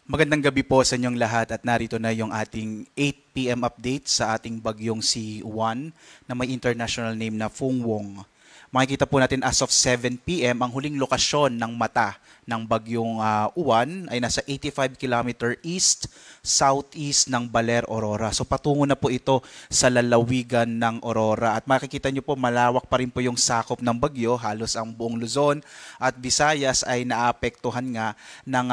Magandang gabi po sa inyong lahat at narito na yung ating 8 p.m. update sa ating bagyong si Juan na may international name na Fung Wong. Makikita po natin as of 7 p.m. ang huling lokasyon ng mata ng bagyong Juan ay nasa 85 km east southeast ng Baler, Aurora. So patungo na po ito sa lalawigan ng Aurora at makikita nyo po malawak pa rin po yung sakop ng bagyo. Halos ang buong Luzon at Visayas ay naapektuhan nga ng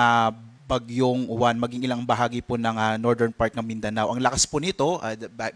bagyong Juan, maging ilang bahagi po ng northern part ng Mindanao. Ang lakas po nito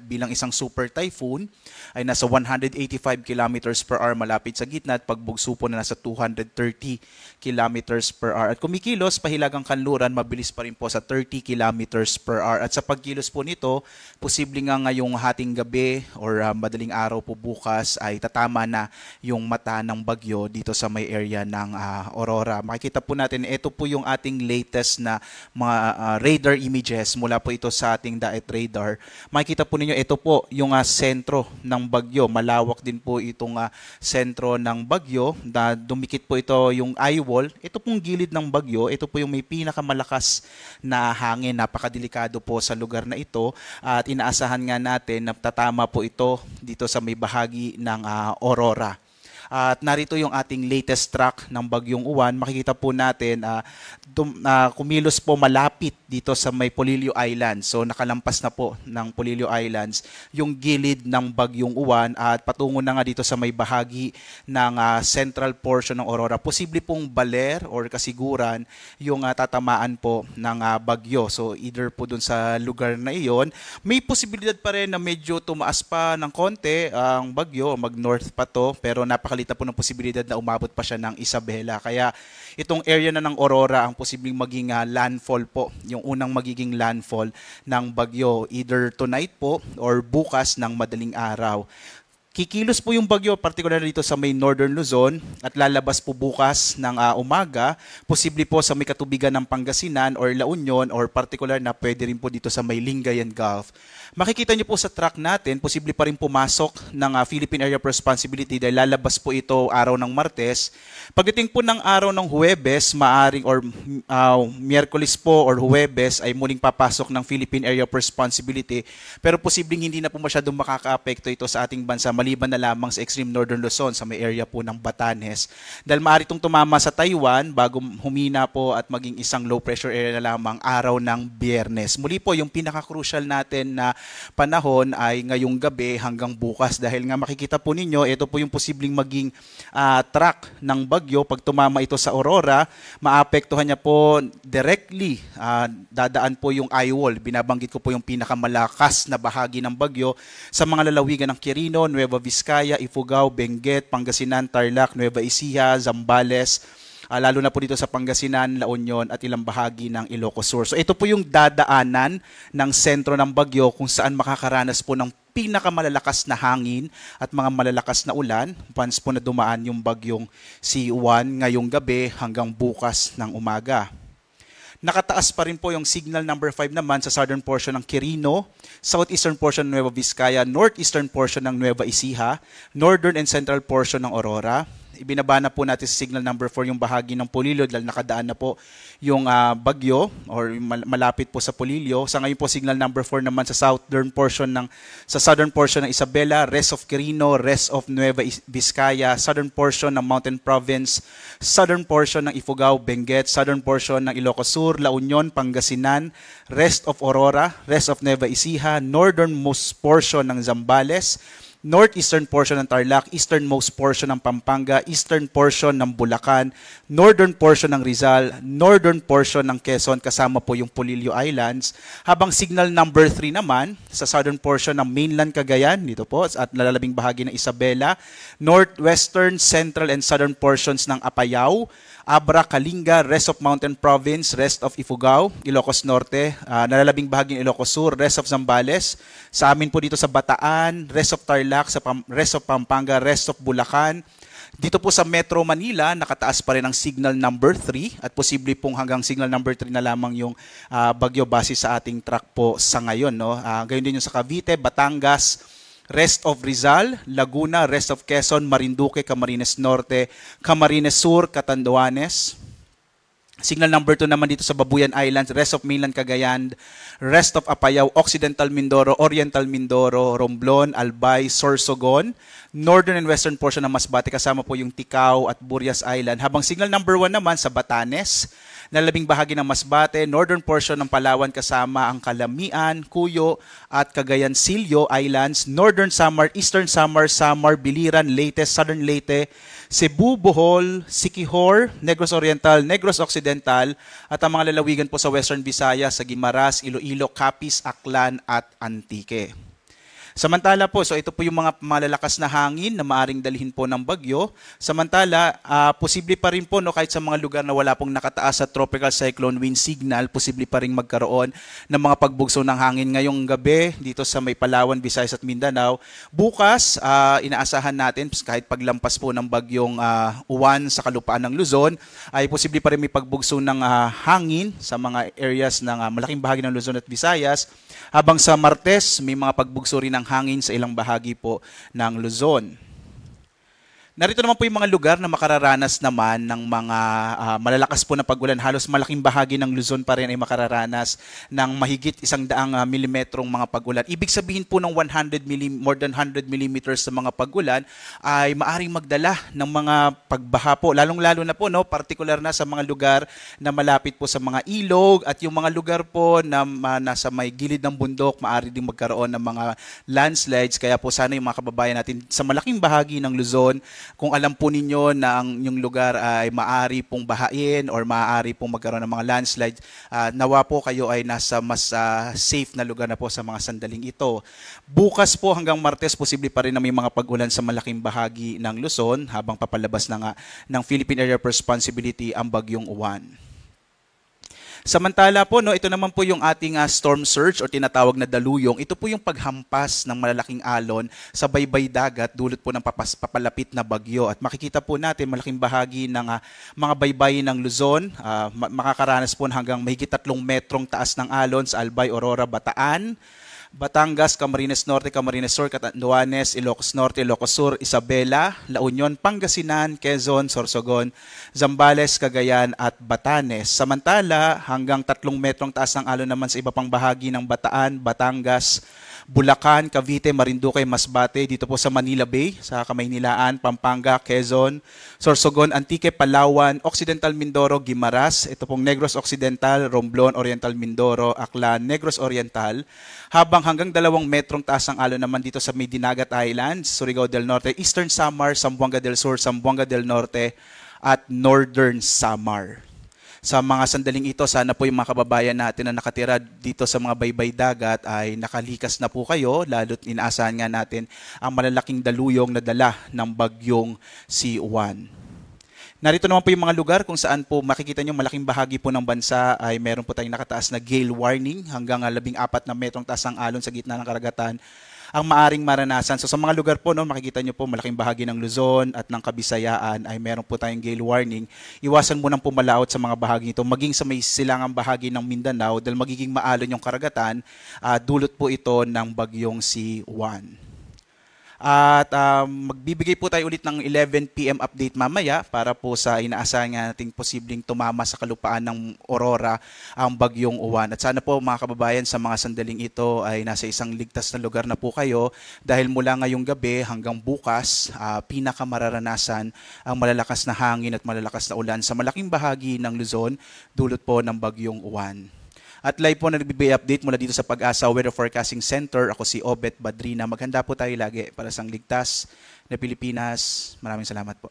bilang isang super typhoon ay nasa 185 kilometers per hour malapit sa gitna at pagbugso po na nasa 230 kilometers per hour. At kumikilos pahilagang kanluran, mabilis pa rin po sa 30 kilometers per hour. At sa pagkilos po nito, posible nga ngayong hating gabi or madaling araw po bukas ay tatama na yung mata ng bagyo dito sa may area ng Aurora. Makikita po natin, ito po yung ating latest na mga radar images mula po ito sa ating DAET radar. Makikita po ninyo, ito po yung sentro ng bagyo. Malawak din po itong sentro ng bagyo. Dumikit po ito yung eye wall. Ito pong gilid ng bagyo. Ito po yung may pinakamalakas na hangin. Napakadelikado po sa lugar na ito. At inaasahan nga natin na tatama po ito dito sa may bahagi ng Aurora. At narito yung ating latest track ng bagyong Juan. Makikita po natin kumilos po malapit dito sa may Polillo Islands. So nakalampas na po ng Polillo Islands yung gilid ng bagyong Juan at patungo na nga dito sa may bahagi ng central portion ng Aurora. Posible pong Baler or Kasiguran yung tatamaan po ng bagyo. So either po dun sa lugar na iyon, may posibilidad pa rin na medyo tumaas pa ng konti ang bagyo, mag-north pa to, pero napakalita po ng posibilidad na umabot pa siya ng Isabela. Kaya itong area na ng Aurora ang posibleng maging landfall po, yung unang magiging landfall ng bagyo, either tonight po or bukas ng madaling araw. Kikilos po yung bagyo, particular dito sa may Northern Luzon at lalabas po bukas ng umaga, posible po sa may katubigan ng Pangasinan or La Union or particular na pwede rin po dito sa may Lingayen Gulf. Makikita niyo po sa track natin, posible pa rin pumasok ng Philippine Area of Responsibility dahil lalabas po ito araw ng Martes. Pagdating po ng araw ng Huwebes, maaring or Miyerkules po or Huwebes ay muling papasok ng Philippine Area of Responsibility pero posibleng hindi na po masyadong makakaapekto ito sa ating bansa maliban na lamang sa extreme northern Luzon sa may area po ng Batanes. Dahil maaari itong tumama sa Taiwan bago humina po at maging isang low pressure area na lamang araw ng Biyernes. Muli po yung pinaka-crucial natin na panahon ay ngayong gabi hanggang bukas dahil nga makikita po ninyo, ito po yung posibleng maging track ng bagyo. Pag tumama ito sa Aurora, maapektuhan niya po directly, dadaan po yung eye wall. Binabanggit ko po yung pinakamalakas na bahagi ng bagyo sa mga lalawigan ng Quirino, Nueva Vizcaya, Ifugao, Benguet, Pangasinan, Tarlac, Nueva Ecija, Zambales, lalo na po dito sa Pangasinan, La Union at ilang bahagi ng Ilocos Sur. So ito po yung dadaanan ng sentro ng bagyo kung saan makakaranas po ng pinakamalalakas na hangin at mga malalakas na ulan once po na dumaan yung bagyong si Juan ngayong gabi hanggang bukas ng umaga. Nakataas pa rin po yung signal number 5 naman sa southern portion ng Quirino, southeastern portion ng Nueva Vizcaya, northeastern portion ng Nueva Ecija, northern and central portion ng Aurora. Ibinaba na po natin sa signal number 4 yung bahagi ng Polillo dahil nakadaan na po yung bagyo or malapit po sa Polillo. Sa ngayon po signal number 4 naman sa southern portion ng Isabela, rest of Quirino, rest of Nueva Vizcaya, southern portion ng Mountain Province, southern portion ng Ifugao, Benguet, southern portion ng Ilocos Sur, La Union, Pangasinan, rest of Aurora, rest of Nueva Ecija, northernmost portion ng Zambales, northeastern portion ng Tarlac, easternmost portion ng Pampanga, eastern portion ng Bulacan, northern portion ng Rizal, northern portion ng Quezon kasama po yung Polillo Islands, habang signal number 3 naman sa southern portion ng mainland Cagayan, dito po, at nalalabing bahagi ng Isabela, northwestern, central and southern portions ng Apayao, Abra, Kalinga, rest of Mountain Province, rest of Ifugao, Ilocos Norte, nalalabing bahagi ng Ilocos Sur, rest of Zambales, sa amin po dito sa Bataan, rest of Tarlac, rest of Pampanga, rest of Bulacan. Dito po sa Metro Manila, nakataas pa rin ang signal number 3 at posible pong hanggang signal number 3 na lamang yung bagyo base sa ating track po sa ngayon. No? Gayon din yung sa Cavite, Batangas, rest of Rizal, Laguna, rest of Quezon, Marinduque, Camarines Norte, Camarines Sur, Catanduanes, Signal number 2 naman dito sa Babuyan Islands, rest of mainland Cagayan, rest of Apayao, Occidental Mindoro, Oriental Mindoro, Romblon, Albay, Sorsogon, northern and western portion ng Masbate kasama po yung Ticao at Burias Island. Habang signal number 1 naman sa Batanes, na labing bahagi ng Masbate, northern portion ng Palawan kasama ang Calamian, Cuyo at Cagayan Silio Islands, northern Samar, eastern Samar, Samar, Biliran, Leyte, southern Leyte, Cebu, Bohol, Siquijor, Negros Oriental, Negros Occidental at ang mga lalawigan po sa Western Visayas, sa Guimaras, Iloilo, Capiz, Aklan at Antique. Samantala po, so ito po yung mga malalakas na hangin na maaring dalhin po ng bagyo. Samantala, posible pa rin po kahit sa mga lugar na wala pong nakataas sa tropical cyclone wind signal, posible pa rin magkaroon ng mga pagbugso ng hangin ngayong gabi dito sa may Palawan, Visayas at Mindanao. Bukas, inaasahan natin kahit paglampas po ng bagyong Uwan sa kalupaan ng Luzon, ay posible pa rin may pagbugso ng hangin sa mga areas ng malaking bahagi ng Luzon at Visayas. Habang sa Martes, may mga pagbugso rin ng hangin sa ilang bahagi po ng Luzon. Narito naman po yung mga lugar na makararanas naman ng mga malalakas po na pag-ulan. Halos malaking bahagi ng Luzon pa rin ay makararanas ng mahigit 100 milimetrong mga pag-ulan. Ibig sabihin po ng more than 100 millimeters sa mga pag-ulan ay maaring magdala ng mga pagbaha po. Lalong-lalo na po, particular na sa mga lugar na malapit po sa mga ilog at yung mga lugar po na nasa may gilid ng bundok, maaari din magkaroon ng mga landslides. Kaya po sana yung mga kababayan natin sa malaking bahagi ng Luzon, kung alam po ninyo na ang yung lugar ay maaari pong bahain or maaari pong magkaroon ng mga landslide, nawa po kayo ay nasa mas safe na lugar na po sa mga sandaling ito. Bukas po hanggang Martes, posible pa rin na may mga pag-ulan sa malaking bahagi ng Luzon habang papalabas na ng Philippine Area of Responsibility ang bagyong Uwan. Samantala po, ito naman po yung ating storm surge o tinatawag na daluyong. Ito po yung paghampas ng malalaking alon sa baybay dagat dulot po ng papalapit na bagyo. At makikita po natin malaking bahagi ng mga baybay ng Luzon. Makakaranas po hanggang mahigit 3 metrong taas ng alon sa Albay, Aurora, Bataan, Batangas, Camarines Norte, Camarines Sur, Catanduanes, Ilocos Norte, Ilocos Sur, Isabela, La Union, Pangasinan, Quezon, Sorsogon, Zambales, Cagayan at Batanes. Samantala, hanggang 3 metrong taas ng alon naman sa iba pang bahagi ng Bataan, Batangas, Bulacan, Cavite, Marinduque, Masbate, dito po sa Manila Bay, sa Kamaynilaan, Pampanga, Quezon, Sorsogon, Antique, Palawan, Occidental Mindoro, Guimaras, ito pong Negros Occidental, Romblon, Oriental Mindoro, Aklan, Negros Oriental, habang hanggang 2 metrong taas ang alon naman dito sa Medinagat Islands, Surigao del Norte, Eastern Samar, Zamboanga del Sur, Zamboanga del Norte, at Northern Samar. Sa mga sandaling ito, sana po yung mga kababayan natin na nakatira dito sa mga baybay dagat ay nakalikas na po kayo, lalo't inaasahan nga natin ang malalaking daluyong na dala ng bagyong si Uwan. Narito naman po yung mga lugar kung saan po makikita nyo malaking bahagi po ng bansa ay meron po tayong nakataas na gale warning hanggang 14 na metrong taas ang alon sa gitna ng karagatan ang maaring maranasan. So sa mga lugar po, makikita nyo po malaking bahagi ng Luzon at ng Kabisayaan ay meron po tayong gale warning. Iwasan mo nang pumalaot sa mga bahagi ito, maging sa may silangang bahagi ng Mindanao dahil magiging maalon yung karagatan, dulot po ito ng bagyong si Juan. At magbibigay po tayo ulit ng 11 PM update mamaya para po sa inaasahan nga nating posibleng tumama sa kalupaan ng Aurora ang bagyong Uwan. At sana po mga kababayan sa mga sandaling ito ay nasa isang ligtas na lugar na po kayo dahil mula ngayong gabi hanggang bukas pinakamararanasan ang malalakas na hangin at malalakas na ulan sa malaking bahagi ng Luzon dulot po ng bagyong Uwan. At live po na nagbibigay update mula dito sa Pag-asa Weather Forecasting Center. Ako si Obet Badrina. Maghanda po tayo lagi para sa ligtas na Pilipinas. Maraming salamat po.